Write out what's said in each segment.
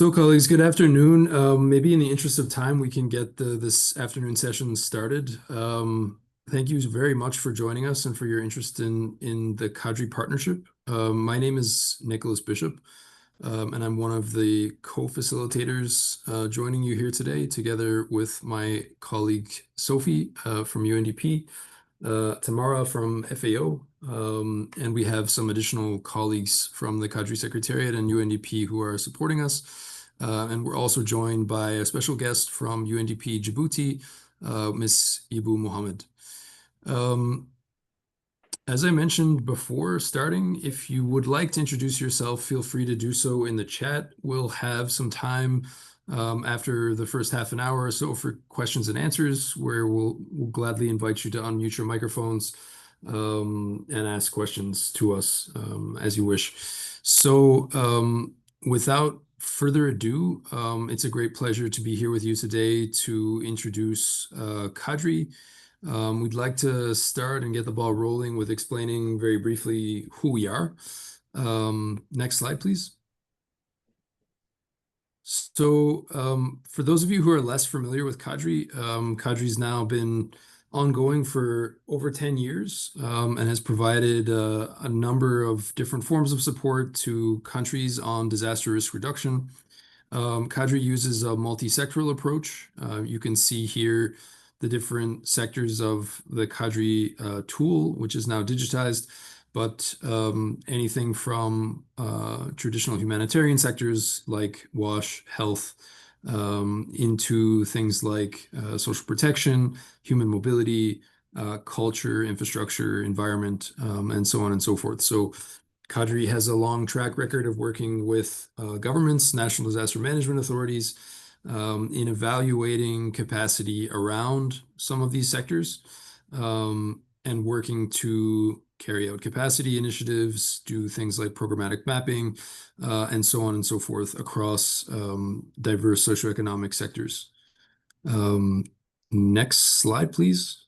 So, colleagues, good afternoon. Maybe in the interest of time, we can get this afternoon session started. Thank you very much for joining us and for your interest in the CADRI partnership. My name is Nicholas Bishop, and I'm one of the co-facilitators joining you here today, together with my colleague Sophie from UNDP, Tamara from FAO, and we have some additional colleagues from the CADRI Secretariat and UNDP who are supporting us. And we're also joined by a special guest from UNDP Djibouti, Ms. Ibu Mohammed. As I mentioned before starting, if you would like to introduce yourself, feel free to do so in the chat. We'll have some time after the first half an hour or so for questions and answers, where we'll gladly invite you to unmute your microphones and ask questions to us as you wish. So without further ado, it's a great pleasure to be here with you today to introduce CADRI. We'd like to start and get the ball rolling with explaining very briefly who we are. Next slide, please. So for those of you who are less familiar with CADRI, CADRI's now been ongoing for over 10 years and has provided a number of different forms of support to countries on disaster risk reduction. CADRI uses a multi-sectoral approach. You can see here the different sectors of the CADRI tool, which is now digitized, but anything from traditional humanitarian sectors like WASH, health, into things like social protection, human mobility, culture, infrastructure, environment, and so on and so forth. So CADRI has a long track record of working with governments, national disaster management authorities, in evaluating capacity around some of these sectors, and working to carry out capacity initiatives, do things like programmatic mapping, and so on and so forth across diverse socioeconomic sectors. Next slide, please.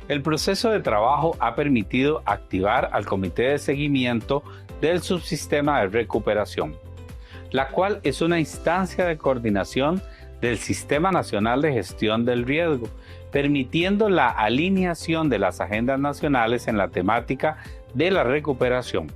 El proceso de trabajo ha permitido activar al Comité de Seguimiento del Subsistema de Recuperación, la cual es una instancia de coordinación del Sistema Nacional de Gestión del Riesgo, permitiendo la alineación de las agendas nacionales en la temática de la recuperación.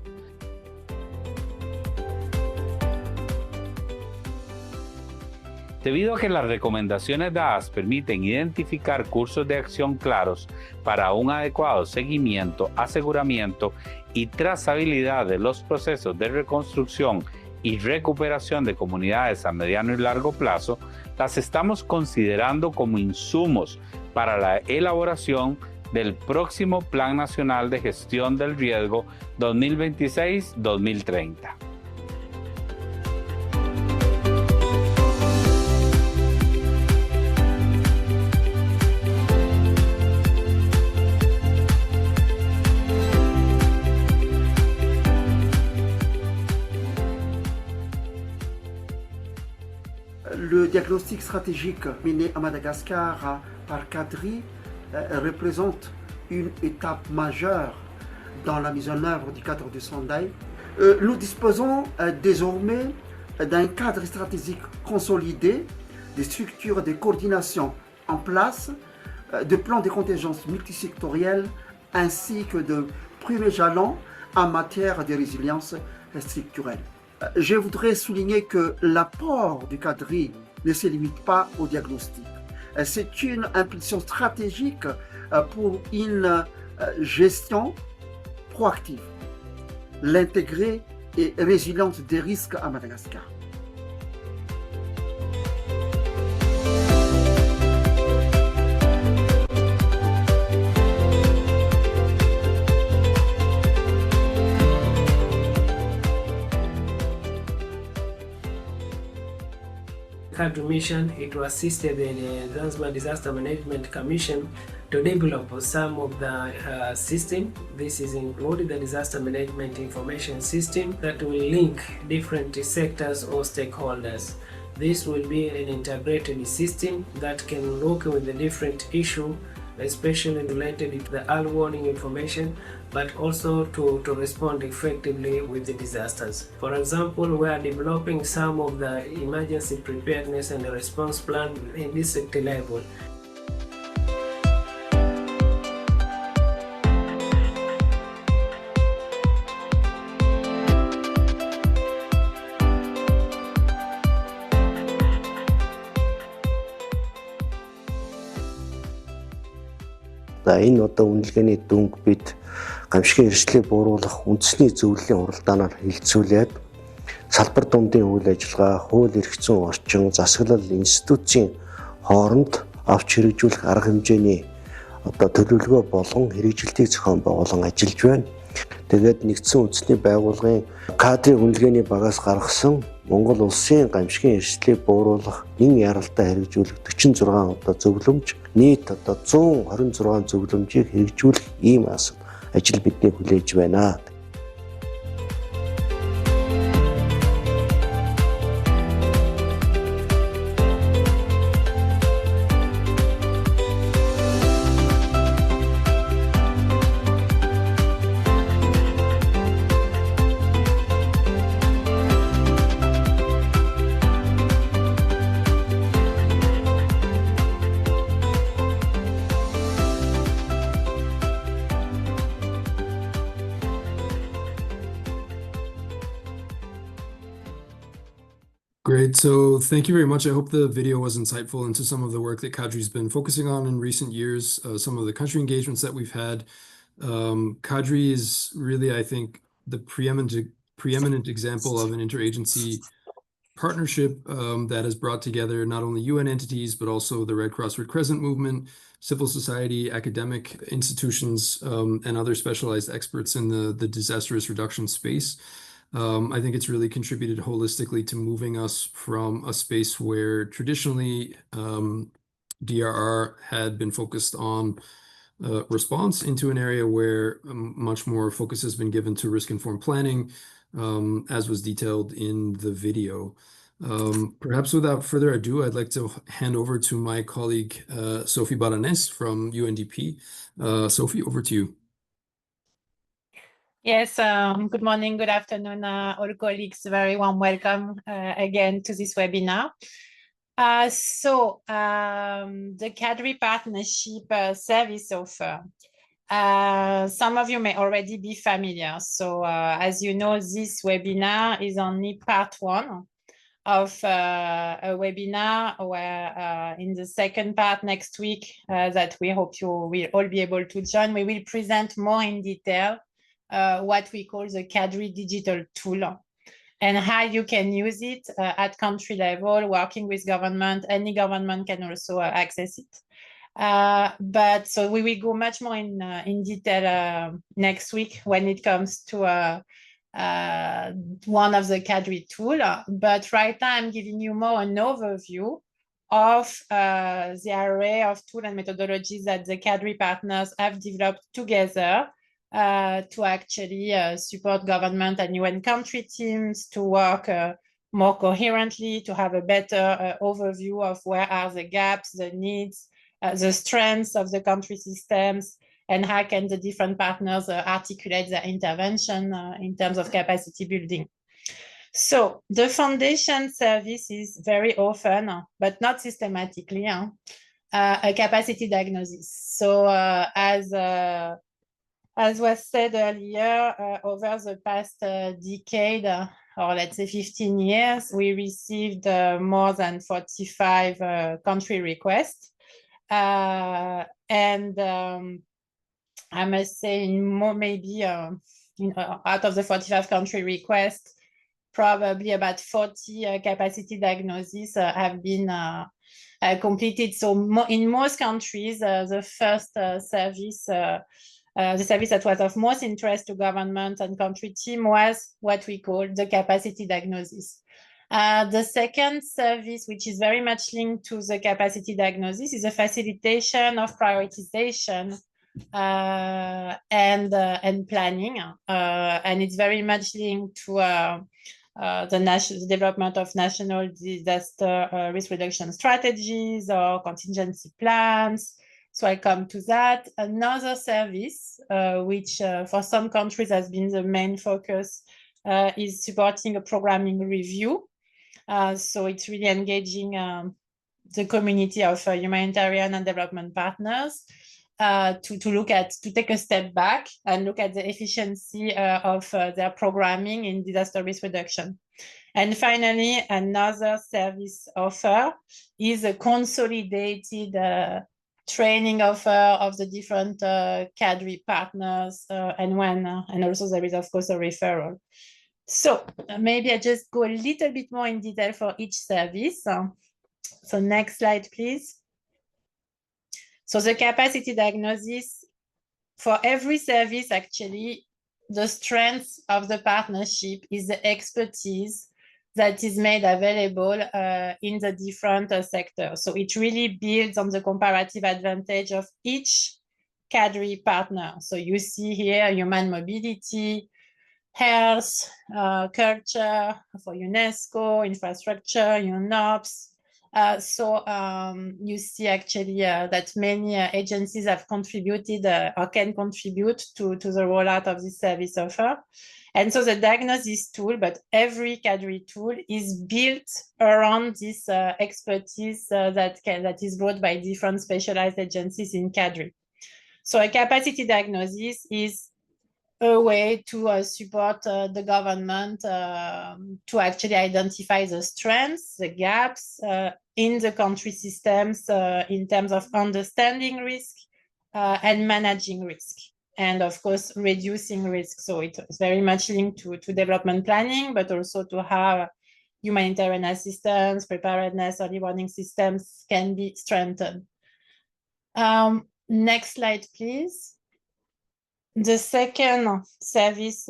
Debido a que las recomendaciones dadas permiten identificar cursos de acción claros para un adecuado seguimiento, aseguramiento y trazabilidad de los procesos de reconstrucción y recuperación de comunidades a mediano y largo plazo, las estamos considerando como insumos para la elaboración del próximo Plan Nacional de Gestión del Riesgo 2026-2030. Le diagnostic stratégique mené à Madagascar par CADRI représente une étape majeure dans la mise en œuvre du cadre de Sendai. Nous disposons désormais d'un cadre stratégique consolidé, des structures de coordination en place, de plans de contingence multisectoriels ainsi que de premiers jalons en matière de résilience structurelle. Je voudrais souligner que l'apport du CADRI ne se limite pas au diagnostic. C'est une impulsion stratégique pour une gestion proactive, l'intégrée et résiliente des risques à Madagascar. CADRI mission, it was assisted the Zanzibar Disaster Management Commission to develop some of the system. This is included the Disaster Management Information System that will link different sectors or stakeholders. This will be an integrated system that can look with the different issue, especially related to the early warning information, but also to respond effectively with the disasters. For example, we are developing some of the emergency preparedness and the response plan in this sector level. Энэ одоо үнэлгээний дүнг бид гамшигын эрсдлийг бууруулах үндэсний зөвлөлийн хуралдаанаар хилцүүлээд салбар дундын үйл ажиллагаа, хууль эрх зүйн орчин, засаглал институцийн хооронд авч хэрэгжүүлэх арга хэмжээний одоо төлөвлөгөө болон хэрэгжилтийг зохион байгуулан ажиллаж байна. Тэгээд нэгдсэн үндэсний байгууллагын CADRI үнэлгээний багаас гаргасан Монгол улсын гамшигын эрсдлийг бууруулах нэн яралтай хэрэгжүүлэх 46 одоо зөвлөмж, нийт одоо 126 зөвлөмжийг хэрэгжүүлэх ийм ажил бидний хүлээж байна. Great. So thank you very much. I hope the video was insightful into some of the work that CADRI's been focusing on in recent years, some of the country engagements that we've had. CADRI is really, I think, the preeminent example of an interagency partnership that has brought together not only UN entities, but also the Red Cross Red Crescent movement, civil society, academic institutions, and other specialized experts in the disaster risk reduction space. I think it's really contributed holistically to moving us from a space where traditionally DRR had been focused on response into an area where much more focus has been given to risk-informed planning, as was detailed in the video. Perhaps without further ado, I'd like to hand over to my colleague, Sophie Baranes from UNDP. Sophie, over to you. Yes, good morning, good afternoon, all colleagues. Very warm welcome again to this webinar. The CADRI partnership service offer. Some of you may already be familiar. So as you know, this webinar is only part one of a webinar where in the second part next week that we hope you will all be able to join, we will present more in detail what we call the CADRI digital tool and how you can use it at country level, working with government. Any government can also access it. But so we will go much more in detail next week when it comes to one of the CADRI tool. But right now I'm giving you more an overview of the array of tools and methodologies that the CADRI partners have developed together to actually support government and UN country teams to work more coherently, to have a better overview of where are the gaps, the needs, the strengths of the country systems, and how can the different partners articulate their intervention in terms of capacity building. So the foundation service is very often, but not systematically, a capacity diagnosis. So as As was said earlier, over the past decade, or let's say 15 years, we received more than 45 country requests. And I must say, maybe out of the 45 country requests, probably about 40 capacity diagnoses have been completed. So in most countries, the first service, the service that was of most interest to government and country team was what we call the capacity diagnosis. The second service, which is very much linked to the capacity diagnosis, is a facilitation of prioritization and planning. And it's very much linked to the development of national disaster risk reduction strategies or contingency plans. So I'll come to that. Another service, which for some countries has been the main focus, is supporting a programming review. So it's really engaging the community of humanitarian and development partners to take a step back and look at the efficiency of their programming in disaster risk reduction. And finally, another service offer is a consolidated training offer of the different CADRI partners, and also there is, of course, a referral. So maybe I just go a little bit more in detail for each service. So next slide, please. So the capacity diagnosis, for every service, actually, the strength of the partnership is the expertise that is made available in the different sectors. So it really builds on the comparative advantage of each CADRI partner. So you see here human mobility, health, culture for UNESCO, infrastructure, UNOPS. You see actually that many agencies have contributed or can contribute to the rollout of this service offer. And so the diagnosis tool, but every CADRI tool is built around this expertise that is brought by different specialized agencies in CADRI. So a capacity diagnosis is a way to support the government to actually identify the strengths, the gaps in the country systems in terms of understanding risk and managing risk. And of course, reducing risk. So it's very much linked to development planning, but also to how humanitarian assistance, preparedness, early warning systems can be strengthened. Next slide, please. The second service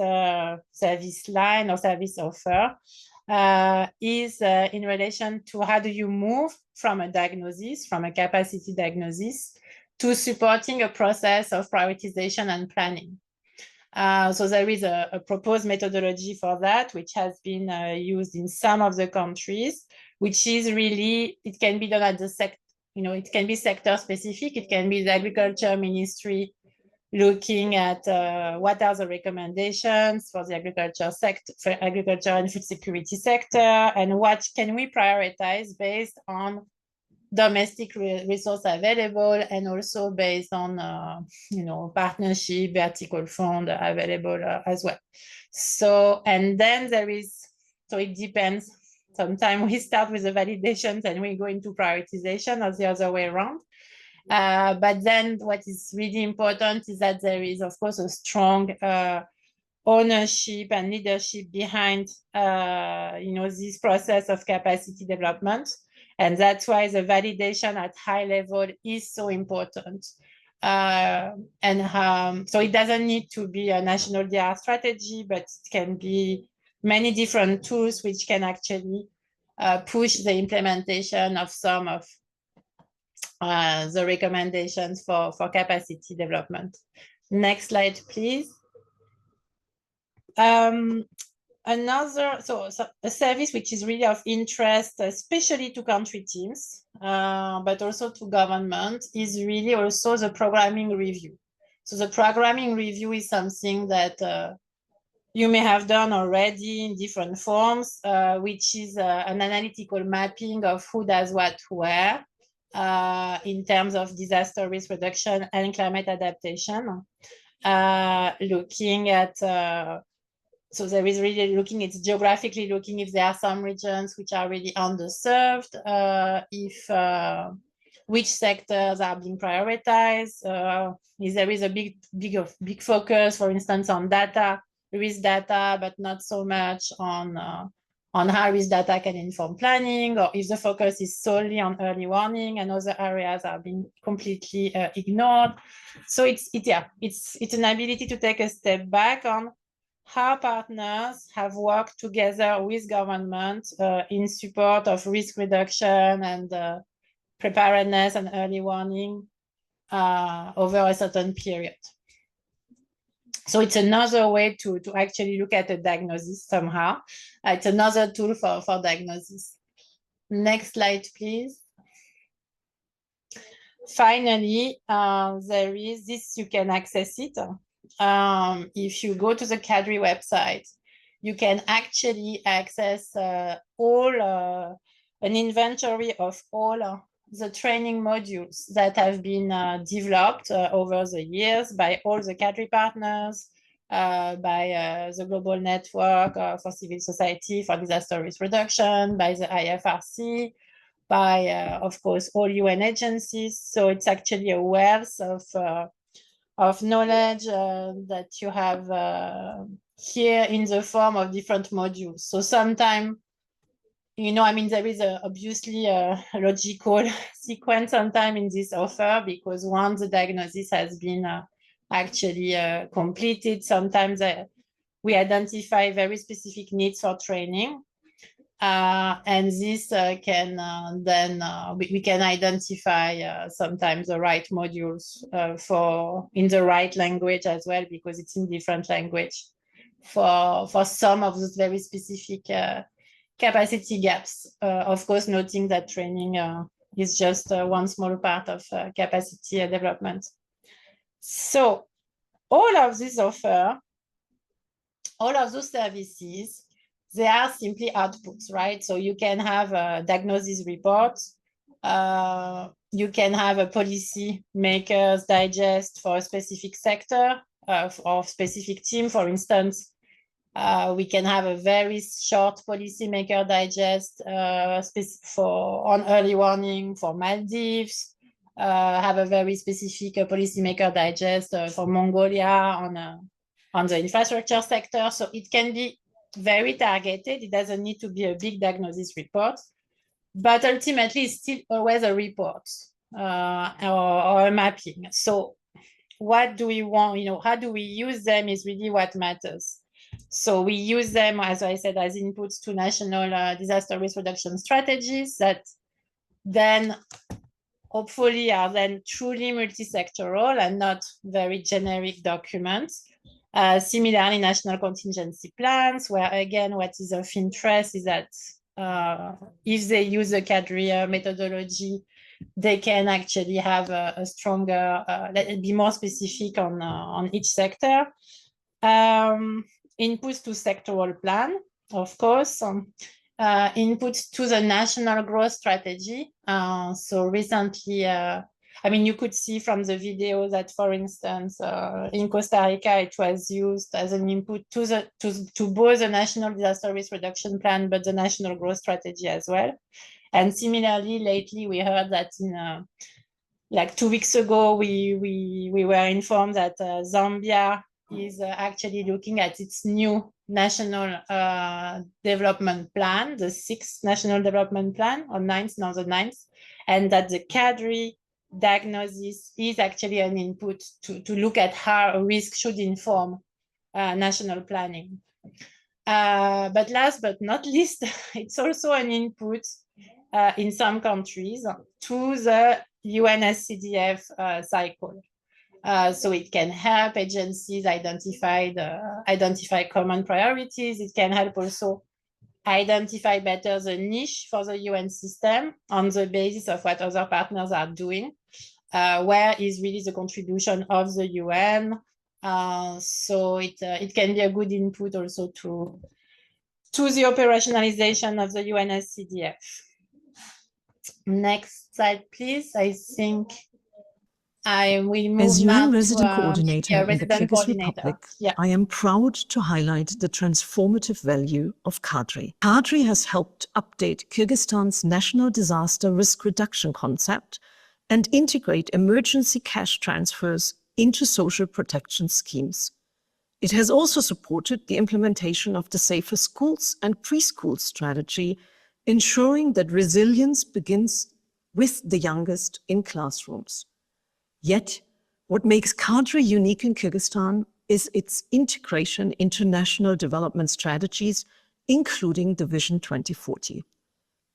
line or service offer is in relation to how do you move from a diagnosis, from a capacity diagnosis, to supporting a process of prioritization and planning. So there is a proposed methodology for that, which has been used in some of the countries, which is really, it can be done at the sector, it can be sector specific, it can be the agriculture ministry looking at what are the recommendations for the agriculture sector, for agriculture and food security sector, and what can we prioritize based on domestic resource available and also based on partnership, vertical fund available as well. So, and then there is, so it depends. Sometimes we start with the validations and we go into prioritization or the other way around. But then what is really important is that there is, of course, a strong ownership and leadership behind, this process of capacity development. And that's why the validation at high level is so important. So it doesn't need to be a national DR strategy, but it can be many different tools which can actually push the implementation of some of the recommendations for capacity development. Next slide, please. A service which is really of interest, especially to country teams, but also to government, is really also the programming review. So the programming review is something that you may have done already in different forms, which is an analytical mapping of who does what where in terms of disaster risk reduction and climate adaptation. looking at, so there is really looking, it's geographically looking if there are some regions which are really underserved, if which sectors are being prioritized, if there is a big focus, for instance, on data, risk data, but not so much on how risk data can inform planning, or if the focus is solely on early warning and other areas are being completely ignored. So it's an ability to take a step back on how partners have worked together with government in support of risk reduction and preparedness and early warning over a certain period. So it's another way to actually look at a diagnosis somehow. It's another tool for diagnosis. Next slide, please. Finally, there is this, you can access it. If you go to the CADRI website, you can actually access an inventory of all the training modules that have been developed over the years by all the CADRI partners, by the Global Network for Civil Society for Disaster Risk Reduction, by the IFRC, by, of course, all UN agencies. So it's actually a wealth of knowledge that you have here in the form of different modules. So sometimes, you know, I mean, there is obviously a logical sequence sometime in this offer, because once the diagnosis has been actually completed, sometimes we identify very specific needs for training. And this can then we can identify sometimes the right modules in the right language as well, because it's in different language for some of those very specific capacity gaps. Of course, noting that training is just one small part of capacity development. So all of this offer, all of those services, they are simply outputs, right? So you can have a diagnosis report. You can have a policy maker's digest for a specific sector or specific team. For instance, we can have a very short policy maker digest on early warning for Maldives, have a very specific policy maker digest for Mongolia on the infrastructure sector. So it can be very targeted. It doesn't need to be a big diagnosis report, but ultimately it's still always a report or a mapping. So what do we want, you know, how do we use them is really what matters. So we use them, as I said, as inputs to national disaster risk reduction strategies that then hopefully are then truly multi-sectoral and not very generic documents. Similarly, national contingency plans, where again, what is of interest is that if they use a CADRI methodology, they can actually have a stronger, be more specific on each sector. Inputs to sectoral plan, of course. Inputs to the national growth strategy. So recently, I mean, you could see from the video that, for instance, in Costa Rica, it was used as an input to both the national disaster risk reduction plan, but the national growth strategy as well. And similarly, lately, we heard that in like 2 weeks ago, we were informed that Zambia is actually looking at its new national development plan, the 6th national development plan, or 9th, now the 9th, and that the CADRI diagnosis is actually an input to look at how risk should inform national planning. But last but not least, it's also an input in some countries to the UNSCDF cycle. So it can help agencies identify common priorities. It can help also identify better the niche for the UN system on the basis of what other partners are doing. Where is really the contribution of the UN? So it can be a good input also to the operationalization of the UNSCDF. Next slide, please. I think I will move As now UN to resident coordinator in the resident Kyrgyz coordinator. Republic, Yeah. I am proud to highlight the transformative value of CADRI. CADRI has helped update Kyrgyzstan's national disaster risk reduction concept and integrate emergency cash transfers into social protection schemes. It has also supported the implementation of the Safer Schools and Preschool strategy, ensuring that resilience begins with the youngest in classrooms. Yet, what makes CADRI unique in Kyrgyzstan is its integration into national development strategies, including the Vision 2040.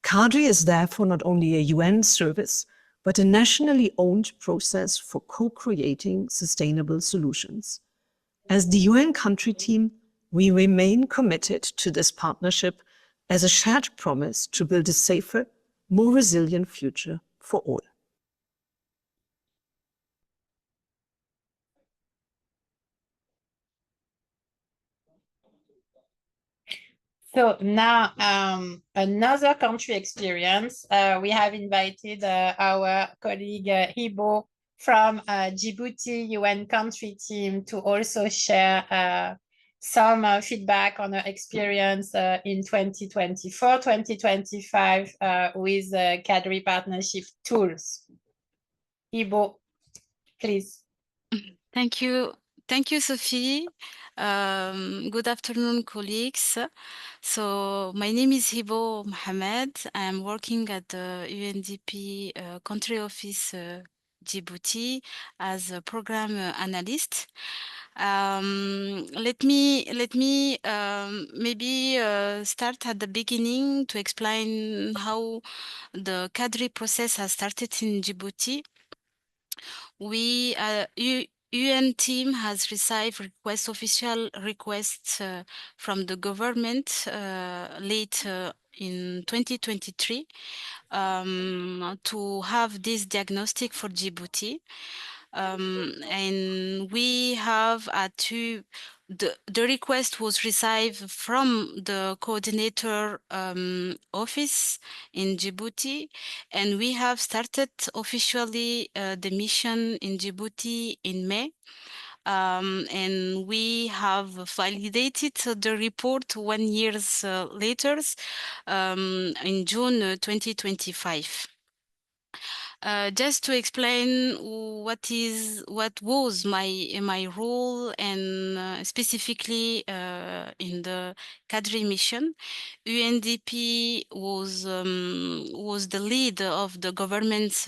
CADRI is therefore not only a UN service, but a nationally owned process for co-creating sustainable solutions. As the UN country team, we remain committed to this partnership as a shared promise to build a safer, more resilient future for all. So now another country experience. We have invited our colleague Hibo from Djibouti UN country team to also share some feedback on her experience in 2024-2025 with CADRI partnership tools. Hibo, please. Thank you. Thank you, Sophie. Good afternoon, colleagues. So my name is Hibo Mohamed. I am working at the UNDP country office Djibouti as a program analyst. Let me maybe start at the beginning to explain how the CADRI process has started in Djibouti. We UN team has received official requests from the government late in 2023 to have this diagnostic for Djibouti. And we have the request was received from the coordinator office in Djibouti, and we have started officially the mission in Djibouti in May. And we have validated the report 1 year later in June 2025. Just to explain what was my role and specifically in the CADRI mission, UNDP was the lead of the government's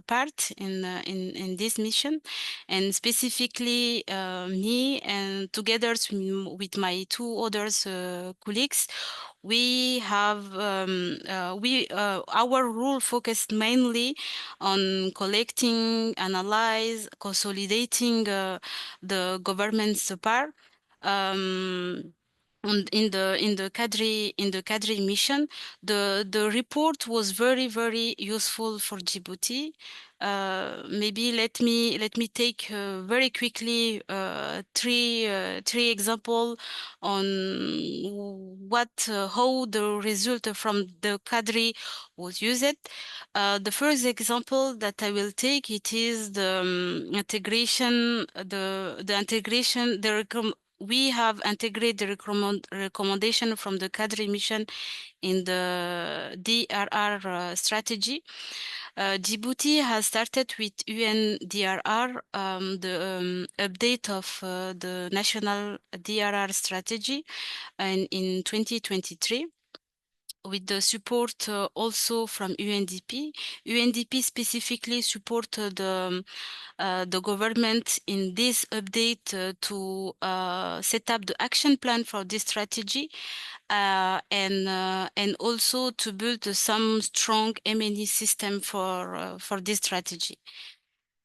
part in this mission, and specifically me, and together with my two others colleagues, we have our role focused mainly on collecting, analyze, consolidating the government's part. And in the CADRI mission, the report was very useful for Djibouti. Maybe let me take very quickly three examples on how the result from the CADRI was used. The first example that I will take, it is the integration, we have integrated the recommendation from the CADRI mission in the DRR strategy. Djibouti has started with UNDRR, the update of the national DRR strategy in 2023. With the support also from UNDP. UNDP specifically supported the government in this update to set up the action plan for this strategy and also to build some strong M&E system for this strategy.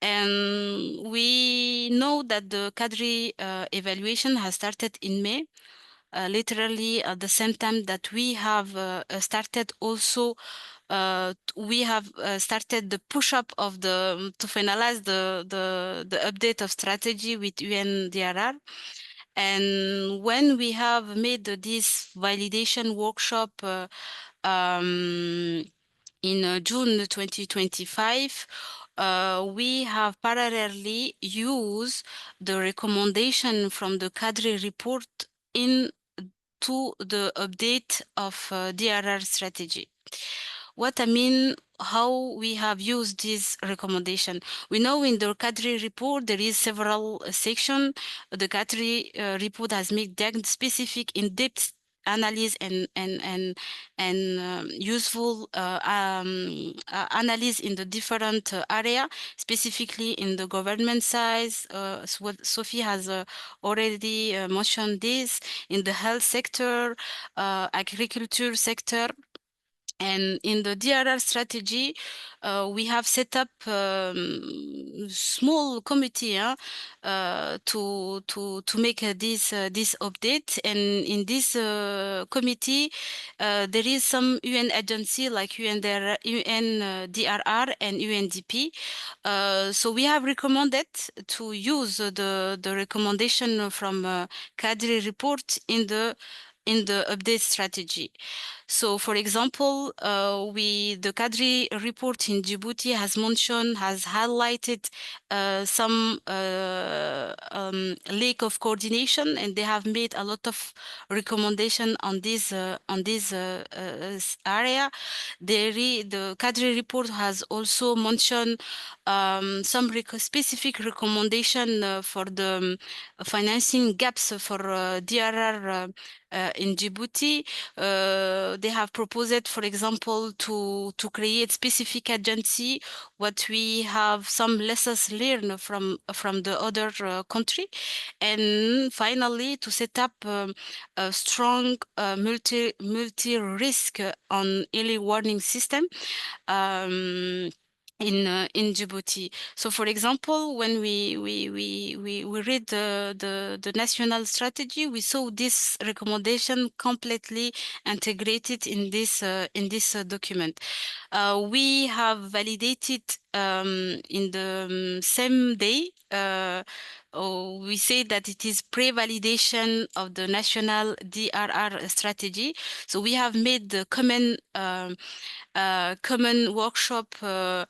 And we know that the CADRI evaluation has started in May. Literally at the same time that we have started also we have started the push-up of to finalize the update of strategy with UNDRR. And when we have made this validation workshop in June 2025, we have parallelly used the recommendation from the CADRI report into the update of DRR strategy. What I mean, how we have used this recommendation. We know in the CADRI report there is several sections. The CADRI report has made specific in-depth analysis and useful analysis in the different area, specifically in the government side. So what Sophie has already mentioned this, in the health sector, agriculture sector. And in the DRR strategy, we have set up small committee to make this update. And in this committee, there is some UN agency like UNDRR and UNDP. So we have recommended to use the recommendation from CADRI report in the update strategy. So, for example, the CADRI report in Djibouti has highlighted some lack of coordination, and they have made a lot of recommendation on this area. The CADRI report has also mentioned some specific recommendation for the financing gaps for DRR in Djibouti. They have proposed, for example, to create specific agency. What we have some lessons learned from the other country, and finally to set up a strong multi risk on early warning system. In Djibouti. So, for example, when we read the national strategy, we saw this recommendation completely integrated in this document. We have validated in the same day. We say that it is pre-validation of the national DRR strategy. So we have made the common workshop with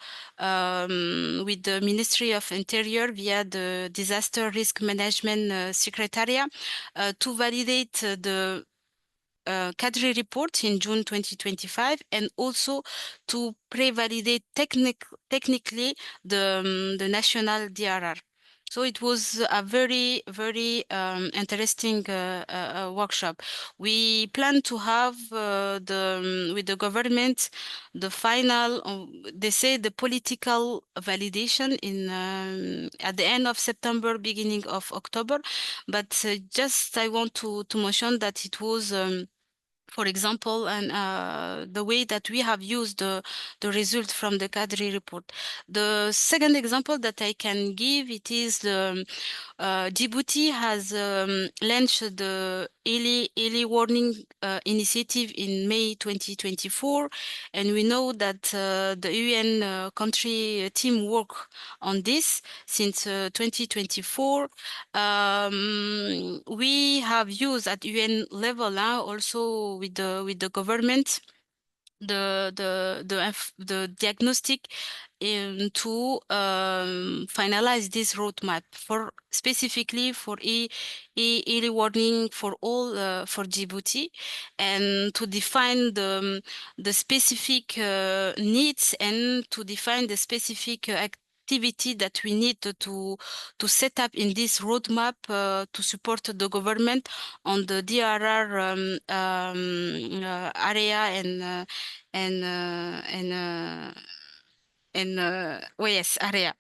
the Ministry of Interior via the Disaster Risk Management Secretariat to validate the CADRI report in June 2025, and also to pre-validate technically the national DRR. So it was a very, very interesting workshop. We plan to have with the government the final, they say the political validation in at the end of September, beginning of October. But just I want to mention that it was. For example, and the way that we have used the result from the CADRI report. The second example that I can give, it is the Djibouti has launched the early warning initiative in May 2024, and we know that the UN country team work on this since 2024. We have used at UN level now also with the government the diagnostic to finalize this roadmap for specifically for early warning for all for Djibouti, and to define the specific needs, and to define the specific activity that we need to set up in this roadmap to support the government on the DRR area yes, area.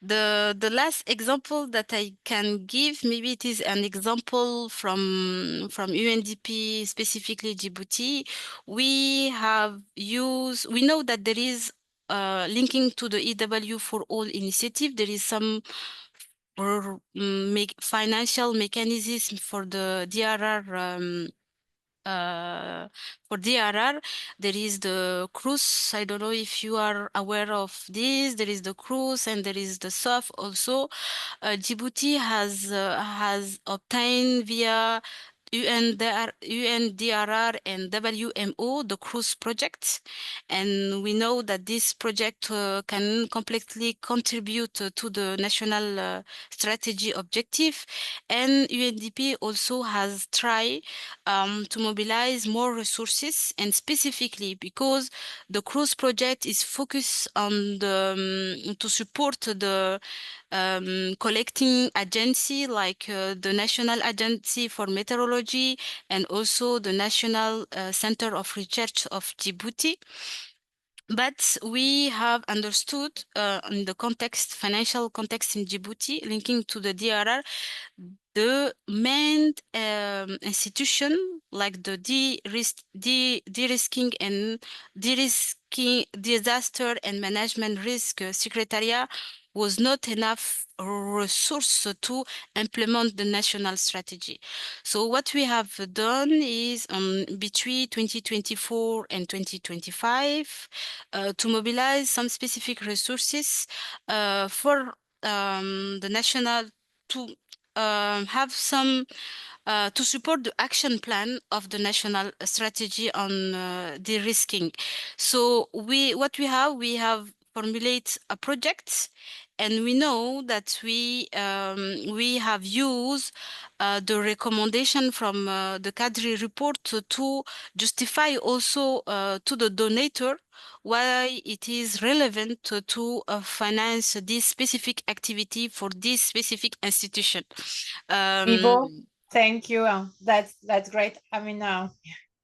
The last example that I can give, maybe it is an example from UNDP, specifically Djibouti. We know that there is linking to the EW for All initiative, there is some financial mechanism for the DRR. For DRR, there is the cruise. I don't know if you are aware of this. There is the cruise and there is the SOF also. Djibouti has obtained via UNDRR and WMO, the cruise project. And we know that this project can completely contribute to the national strategy objective. And UNDP also has tried to mobilize more resources, and specifically because the cruise project is focused on to support the collecting agency like the National Agency for Meteorology and also the National Center of Research of Djibouti. But we have understood in the context, financial context in Djibouti, linking to the DRR, the main institution like the de-risking and de-risking disaster and management risk secretariat was not enough resource to implement the national strategy. So what we have done is between 2024 and 2025 to mobilize some specific resources for the national to have some to support the action plan of the national strategy on de-risking. So what we have formulate a project, and we know that we have used the recommendation from the CADRI report to justify also to the donator why it is relevant to finance this specific activity for this specific institution. Ivo, thank you. That's great. I mean, I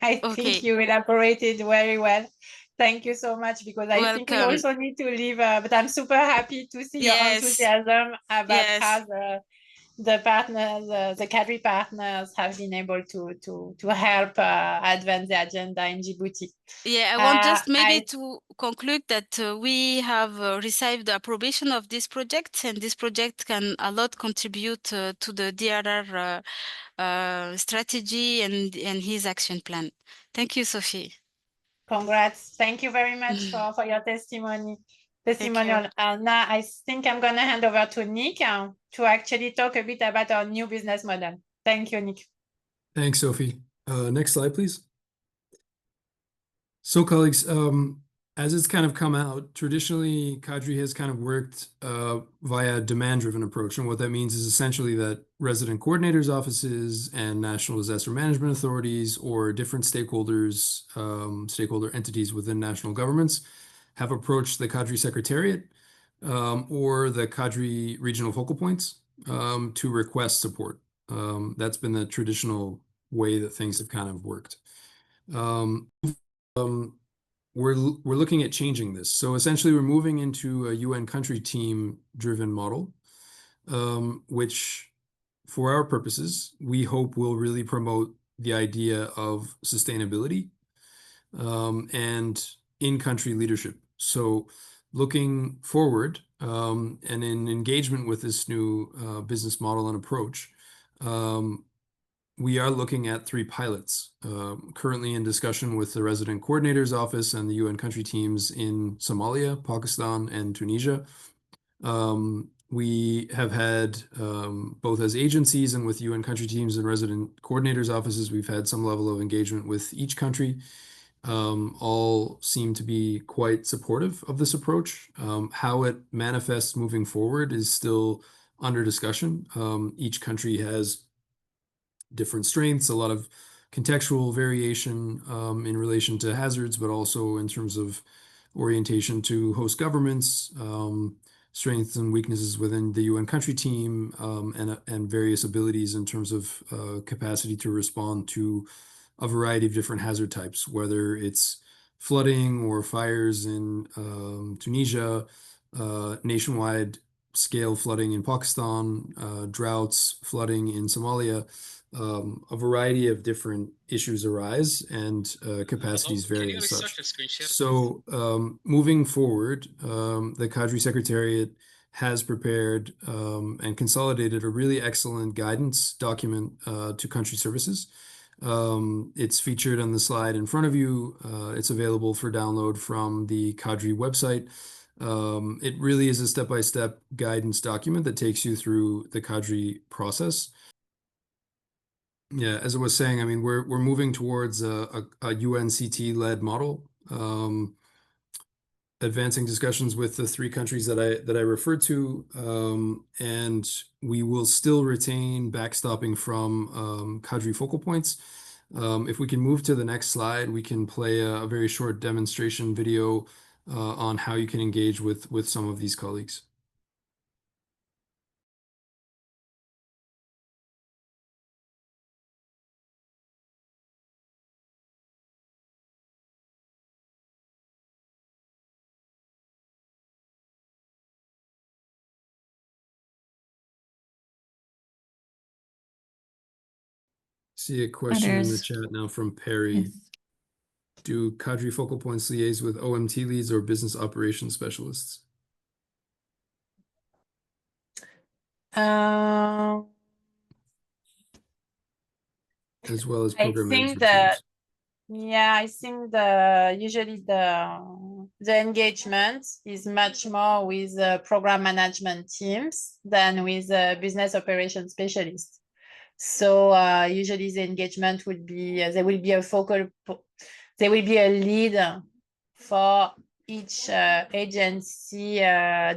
Okay. think you elaborated very well. Thank you so much, because I think we Welcome. also need to leave, but I'm super happy to see your Yes. enthusiasm about Yes. how the partners, the CADRI partners have been able to help advance the agenda in Djibouti. Yeah, I want just maybe to conclude that we have received the approbation of this project, and this project can a lot contribute to the DRR strategy and his action plan. Thank you, Sophie. Congrats. Thank you very much for your testimonial. Now I think I'm going to hand over to Nick to actually talk a bit about our new business model. Thank you, Nick. Thanks, Sophie. Next slide, please. So, colleagues, as it's kind of come out, traditionally, CADRI has kind of worked via a demand-driven approach. And what that means is essentially that resident coordinators' offices and national disaster management authorities or different stakeholders, stakeholder entities within national governments have approached the CADRI Secretariat or the CADRI regional focal points to request support. That's been the traditional way that things have kind of worked. We're looking at changing this. So essentially, we're moving into a UN country team driven model, which for our purposes, we hope will really promote the idea of sustainability and in-country leadership. So looking forward and in engagement with this new business model and approach, we are looking at 3 pilots currently in discussion with the resident coordinator's office and the UN country teams in Somalia, Pakistan, and Tunisia. We have had both as agencies and with UN country teams and resident coordinators' offices, we've had some level of engagement with each country. All seem to be quite supportive of this approach. How it manifests moving forward is still under discussion. Each country has different strengths, a lot of contextual variation in relation to hazards, but also in terms of orientation to host governments, strengths and weaknesses within the UN country team, and various abilities in terms of capacity to respond to a variety of different hazard types, whether it's flooding or fires in Tunisia, nationwide scale flooding in Pakistan, droughts, flooding in Somalia. A variety of different issues arise and capacities vary as such. So moving forward, the CADRI Secretariat has prepared and consolidated a really excellent guidance document to country services. It's featured on the slide in front of you. It's available for download from the CADRI website. It really is a step-by-step guidance document that takes you through the CADRI process. Yeah, as I was saying, I mean, we're moving towards a UNCT-led model, advancing discussions with the 3 countries that I referred to, and we will still retain backstopping from CADRI focal points. If we can move to the next slide, we can play a very short demonstration video on how you can engage with some of these colleagues. See a question in the chat now from Perry. Yes. Do CADRI focal points liaise with OMT leads or business operations specialists? Uh, As well as I program think management that teams. yeah, I think usually the engagement is much more with program management teams than with business operations specialists. So usually the engagement would be there will be a lead for each agency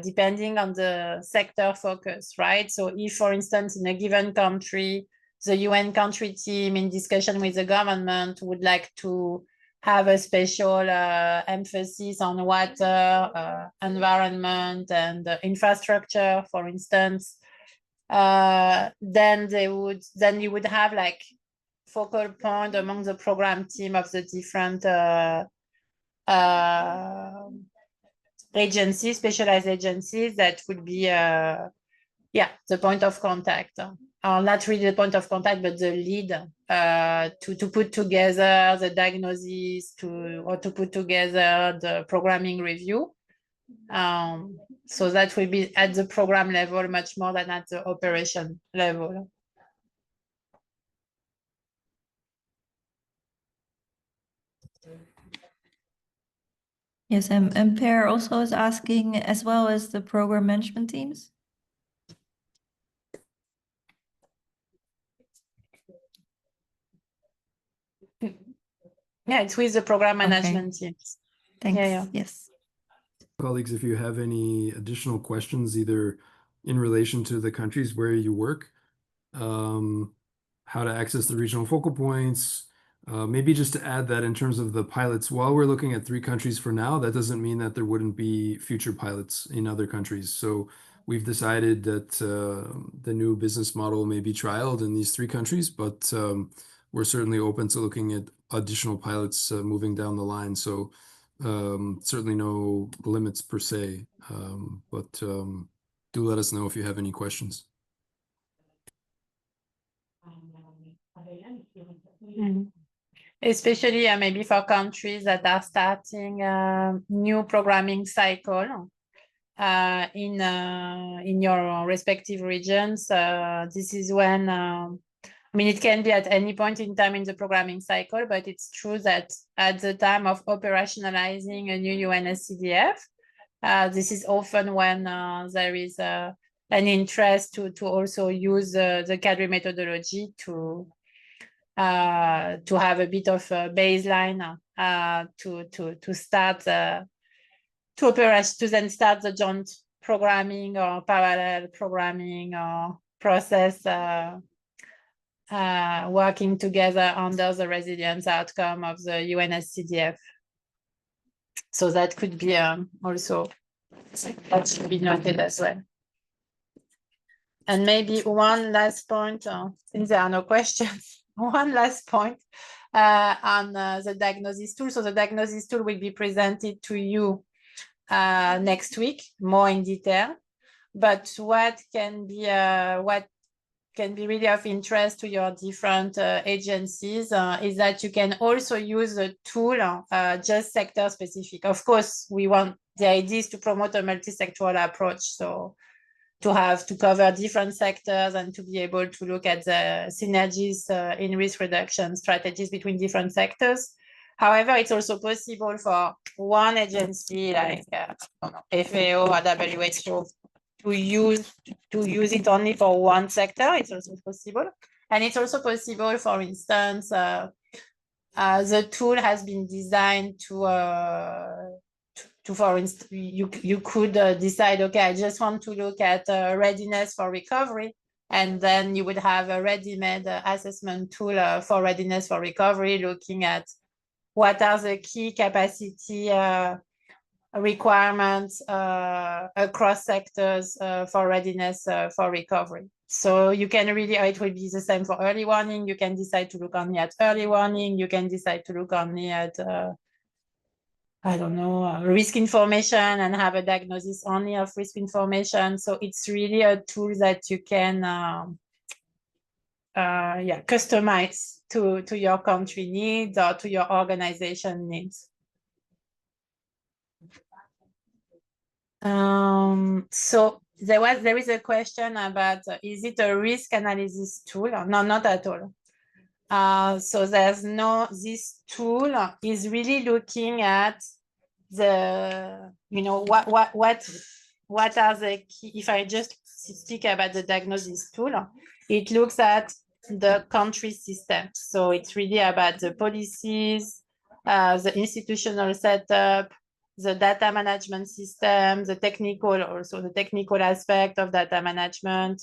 depending on the sector focus, right? So if, for instance, in a given country, the UN country team in discussion with the government would like to have a special emphasis on water, environment, and infrastructure, for instance, then you would have like focal point among the program team of the different agencies, specialized agencies that would be the point of contact. Not really the point of contact, but the lead to put together the diagnosis or to put together the programming review. So that will be at the program level much more than at the operation level. Yes, and Per also is asking, as well as the program management teams? Yeah, it's with the program management teams. Thanks. Yeah. Yes. Colleagues, if you have any additional questions, either in relation to the countries where you work, how to access the regional focal points, maybe just to add that in terms of the pilots, while we're looking at 3 countries for now, that doesn't mean that there wouldn't be future pilots in other countries. So we've decided that the new business model may be trialed in these 3 countries, but we're certainly open to looking at additional pilots moving down the line. So certainly no limits per se, but do let us know if you have any questions. Especially maybe for countries that are starting a new programming cycle in your respective regions. This is when I mean, it can be at any point in time in the programming cycle, but it's true that at the time of operationalizing a new UNSCDF, this is often when there is an interest to also use the CADRI methodology to have a bit of a baseline to start to then start the joint programming or parallel programming or process working together under the resilience outcome of the UNSCDF. So that could be also, that should be noted as well. And maybe one last point, since there are no questions, one last point on the diagnosis tool. So the diagnosis tool will be presented to you next week, more in detail. But what can be really of interest to your different agencies is that you can also use the tool just sector specific. Of course, the idea is to promote a multi-sectoral approach. So to cover different sectors and to be able to look at the synergies in risk reduction strategies between different sectors. However, it's also possible for one agency like FAO or WHO to use it only for one sector. It's also possible. And it's also possible, for instance, the tool has been designed to for instance, you could decide, okay, I just want to look at readiness for recovery. And then you would have a ready-made assessment tool for readiness for recovery, looking at what are the key capacity requirements across sectors for readiness for recovery. So you can really, it will be the same for early warning. You can decide to look only at early warning. You can decide to look only at, I don't know, risk information and have a diagnosis only of risk information. So it's really a tool that you can customize to your country needs or to your organization needs. So there is a question about, is it a risk analysis tool? No, not at all. So there's no, this tool is really looking at the, what are the key, if I just speak about the diagnosis tool, it looks at the country system. So it's really about the policies, the institutional setup, the data management system, the technical aspect of data management.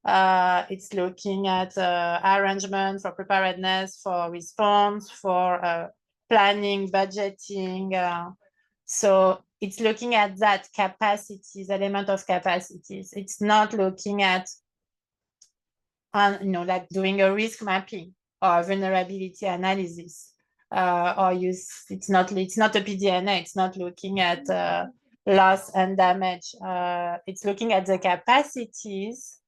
It's looking at arrangement for preparedness, for response, for planning, budgeting. So it's looking at that capacities, element of capacities. It's not looking at, like doing a risk mapping or vulnerability analysis. It's not a PDNA. It's not looking at loss and damage. It's looking at the capacities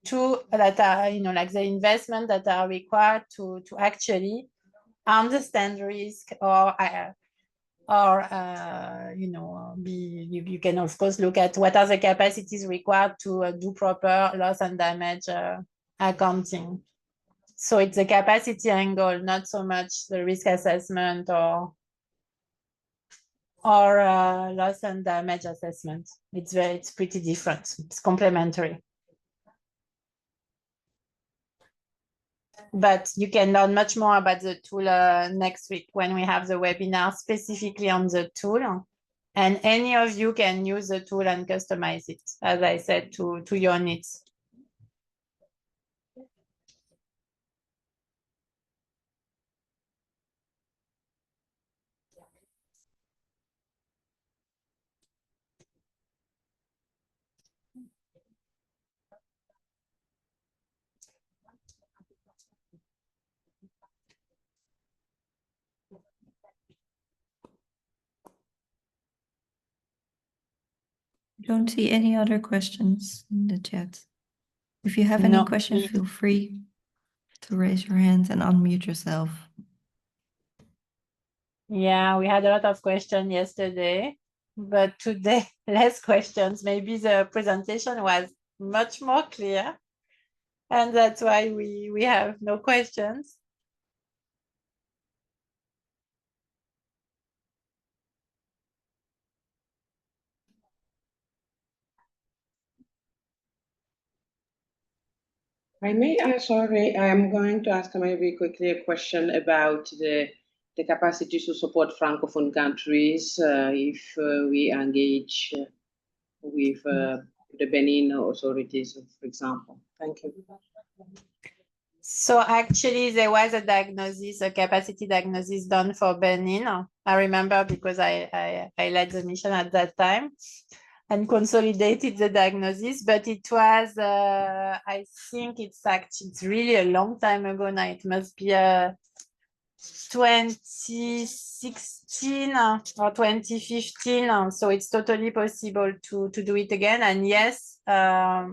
that are, like the investment that are required to actually understand risk you can of course look at what are the capacities required to do proper loss and damage accounting. So it's a capacity angle, not so much the risk assessment or loss and damage assessment. It's pretty different. It's complementary. But you can learn much more about the tool next week when we have the webinar specifically on the tool. And any of you can use the tool and customize it, as I said, to your needs. Don't see any other questions in the chat. If you have any questions, feel free to raise your hand and unmute yourself. Yeah, we had a lot of questions yesterday, but today less questions. Maybe the presentation was much more clear, and that's why we have no questions. I may sorry, I'm going to ask maybe quickly a question about the capacity to support Francophone countries if we engage with the Benin authorities, for example. Thank you. So actually there was a capacity diagnosis done for Benin. I remember because I led the mission at that time and consolidated the diagnosis, but it was, I think it's really a long time ago now. It must be 2016 or 2015. So it's totally possible to do it again. And yes, there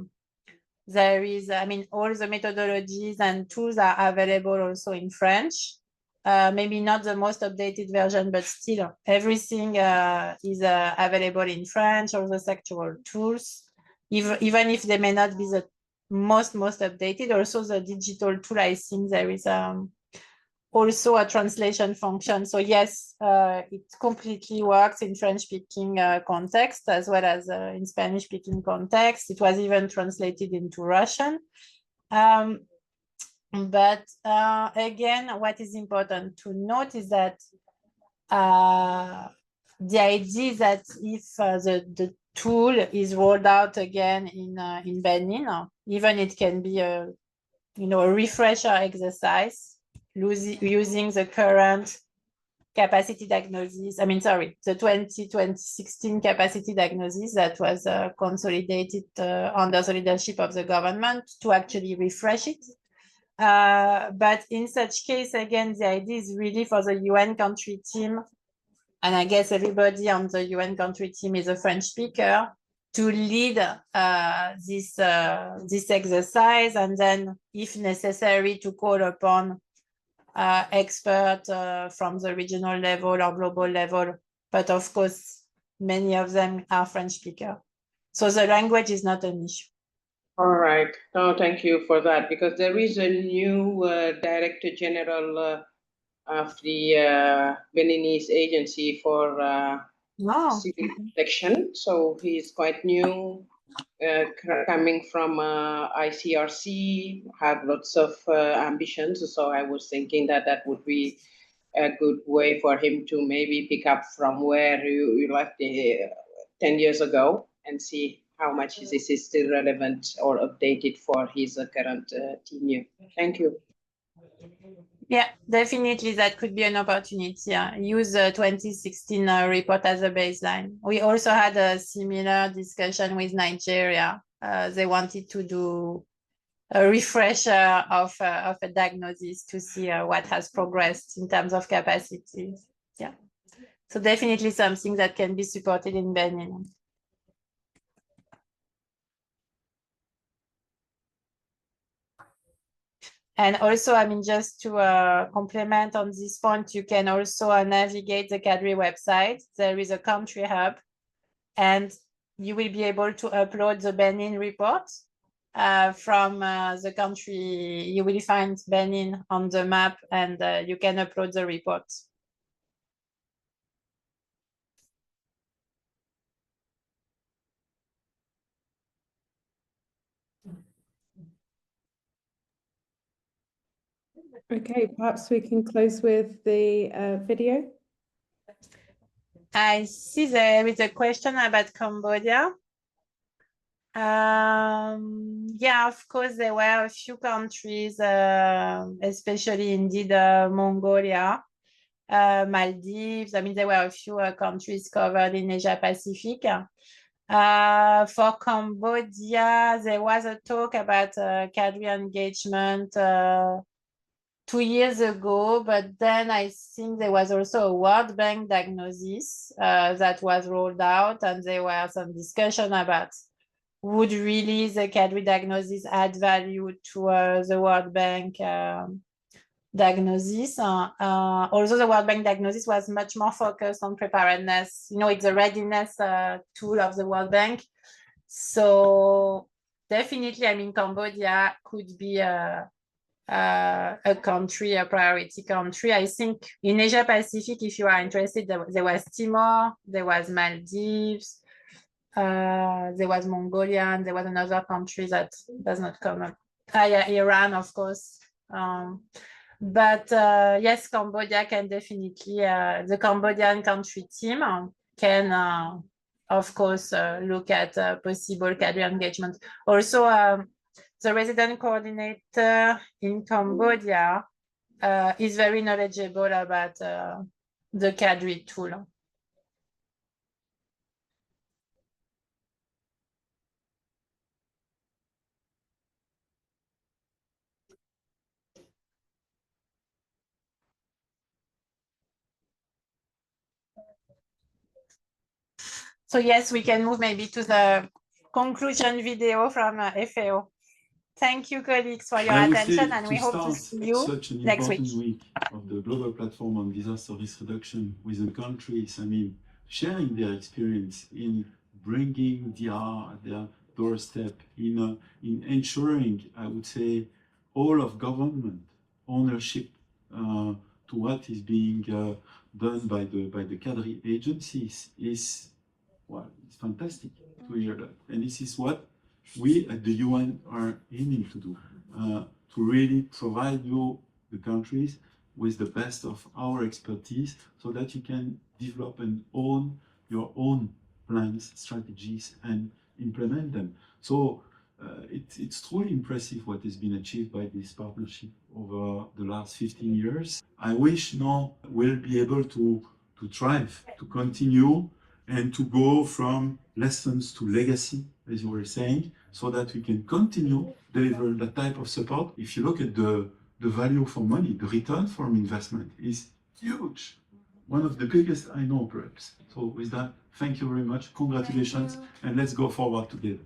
is, all the methodologies and tools are available also in French. Maybe not the most updated version, but still everything is available in French, all the sectoral tools, even if they may not be the most updated. Also the digital tool, I think there is also a translation function. So yes, it completely works in French-speaking context as well as in Spanish-speaking context. It was even translated into Russian. But again, what is important to note is that the idea is that if the tool is rolled out again in Benin, even it can be a refresher exercise using the current capacity diagnosis. The 2016 capacity diagnosis that was consolidated under the leadership of the government to actually refresh it. But in such case, again, the idea is really for the UN country team, and I guess everybody on the UN country team is a French speaker, to lead this exercise, and then, if necessary, to call upon experts from the regional level or global level. But of course, many of them are French speakers. So the language is not an issue. All right. No, thank you for that, because there is a new Director General of the Beninese Agency for Civil Protection. So he's quite new, coming from ICRC, have lots of ambitions. So I was thinking that that would be a good way for him to maybe pick up from where you left 10 years ago, and see how much this is still relevant or updated for his current tenure. Thank you. Yeah, definitely that could be an opportunity. Use the 2016 report as a baseline. We also had a similar discussion with Nigeria. They wanted to do a refresher of a diagnosis to see what has progressed in terms of capacity. Yeah, so definitely something that can be supported in Benin. And also, just to complement on this point, you can also navigate the CADRI website. There is a country hub, and you will be able to upload the Benin report from the country. You will find Benin on the map, and you can upload the report. Okay, perhaps we can close with the video. I see there is a question about Cambodia. Yeah, of course, there were a few countries, especially indeed Mongolia, Maldives. There were a few countries covered in Asia Pacific. For Cambodia, there was a talk about CADRI engagement 2 years ago, but then I think there was also a World Bank diagnosis that was rolled out, and there were some discussion about would really the CADRI diagnosis add value to the World Bank diagnosis. Although the World Bank diagnosis was much more focused on preparedness. It's a readiness tool of the World Bank. So definitely, Cambodia could be a country, a priority country. I think in Asia Pacific, if you are interested, there was Timor, there was Maldives, there was Mongolia, and there was another country that does not come up. Yeah, Iran, of course. But yes, Cambodia can definitely, the Cambodian country team can, of course, look at possible CADRI engagement. Also, the resident coordinator in Cambodia is very knowledgeable about the CADRI tool. So yes, we can move maybe to the conclusion video from FAO. Thank you, colleagues, for your attention, and we hope to see you such an next important week. Of the Global Platform on Disaster Risk Reduction with the countries, sharing their experience in bringing DR at their doorstep, in ensuring, I would say, all of government ownership to what is being done by the CADRI agencies is, well, it's fantastic to hear that. And this is what we at the UN are aiming to do, to really provide you, the countries, with the best of our expertise so that you can develop and own your own plans, strategies, and implement them. So it's truly impressive what has been achieved by this partnership over the last 15 years. I wish now we'll be able to thrive, to continue, and to go from lessons to legacy, as you were saying, so that we can continue deliver that type of support. If you look at the value for money, the return from investment is huge. One of the biggest I know, perhaps. So with that, thank you very much. Congratulations, and let's go forward together.